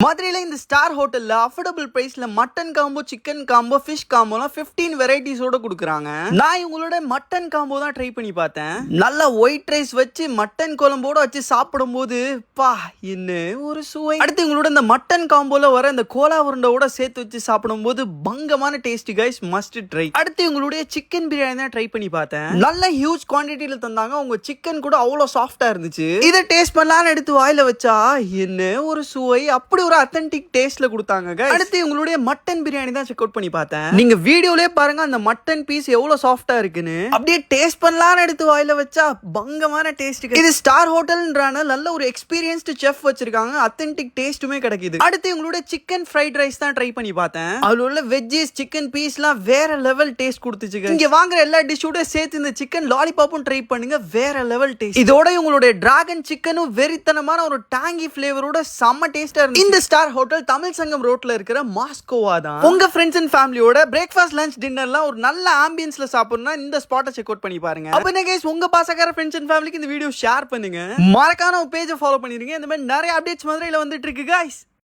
மதுரையில இந்த ஸ்டார் ஹோட்டல்ல அஃபோர்டபுள் பிரைஸ்ல mutton combo, chicken combo, fish காம்போலாம் 15 வெரைட்டிஸோட கொடுக்குறாங்க. நான் இவங்களோட மட்டன் காம்போ தான் ட்ரை பண்ணி பார்த்தேன். நல்ல ஒயிட் ரைஸ் வச்சு மட்டன் குழம்போட வச்சு சாப்பிடும்போது பா என்ன ஒரு சுவை. அடுத்து இவங்களோட இந்த மட்டன் காம்போல வர இந்த கோலா உருண்டையோட சேர்த்து வச்சு சாப்பிடும்போது பங்கமான டேஸ்ட் கைஸ், மஸ்ட் ட்ரை. அடுத்து இவங்களுடைய சிக்கன் பிரியாணி தான் ட்ரை பண்ணி பார்த்தேன். நல்ல ஹியூஜ் குவான்டிட்டியில தந்தாங்க. அவங்க சிக்கன் கூட அவ்வளவு சாஃப்டா இருந்துச்சு. இதை டேஸ்ட் பண்ணலாம்னு எடுத்து வாயில வச்சா என்ன ஒரு சுவை, அப்படி ஒரு authentic டேஸ்ட்ல கொடுத்தாங்க guys. அடுத்து உங்களுடைய மட்டன் பிரியாணி தான் செக் அவுட் பண்ணி பார்த்தேன். நீங்க வீடியோலயே பாருங்க அந்த மட்டன் பீஸ் எவ்வளவு சாஃப்ட்டா இருக்குன்னு. அப்படியே டேஸ்ட் பண்ணலாம்னு எடுத்து வாயில வச்சா பங்கமான டேஸ்ட். இது ஸ்டார் ஹோட்டல்ன்றான நல்ல ஒரு எக்ஸ்பீரியன்ஸ்டு செஃப் வச்சிருக்காங்க. authentic டேஸ்ட்டுமே கிடைக்குது. அடுத்து உங்களுடைய சிக்கன் ஃப்ரைட் ரைஸ் தான் ட்ரை பண்ணி பார்த்தேன். அதுல உள்ள வெஜ்ஜஸ் சிக்கன் பீஸ்லாம் வேற லெவல் டேஸ்ட் கொடுத்துச்சு. இங்க வாங்குற எல்லா டிஷ்ஷோட சேர்த்து இந்த சிக்கன் லாலிபாப்பும் ட்ரை பண்ணுங்க, வேற லெவல் டேஸ்ட். இதோட உங்களுடைய டிராகன் சிக்கனும் வெறித்தனமான ஒரு டாங்கி ஃபிளேவரோட செம்ம டேஸ்டா இருந்துச்சு. இந்த ஸ்டார் ஹோட்டல் தமிழ் சங்கம் ரோட்ல இருக்கிற மாஸ்கோவா தான். உங்க ஃப்ரெண்ட்ஸ் அண்ட் ஃபேமிலியோட பிரேக்ஃபாஸ்ட் லஞ்ச் டின்னர்லாம் ஒரு நல்ல ஆம்பியன்ஸ்ல சாப்பிடணும்னா இந்த ஸ்பாட்டை செக் அவுட் பண்ணி பாருங்க. அப்ப கைஸ் உங்க பாசக்கார ஃப்ரெண்ட்ஸ் அண்ட் ஃபேமிலிக்கு இந்த வீடியோ ஷேர் பண்ணுங்க. மறக்காம பேஜை ஃபாலோ பண்ணிருங்க. இந்த மாதிரி நிறைய அப்டேட்ஸ் மதுரையில வந்துட்டு இருக்கு கைஸ்.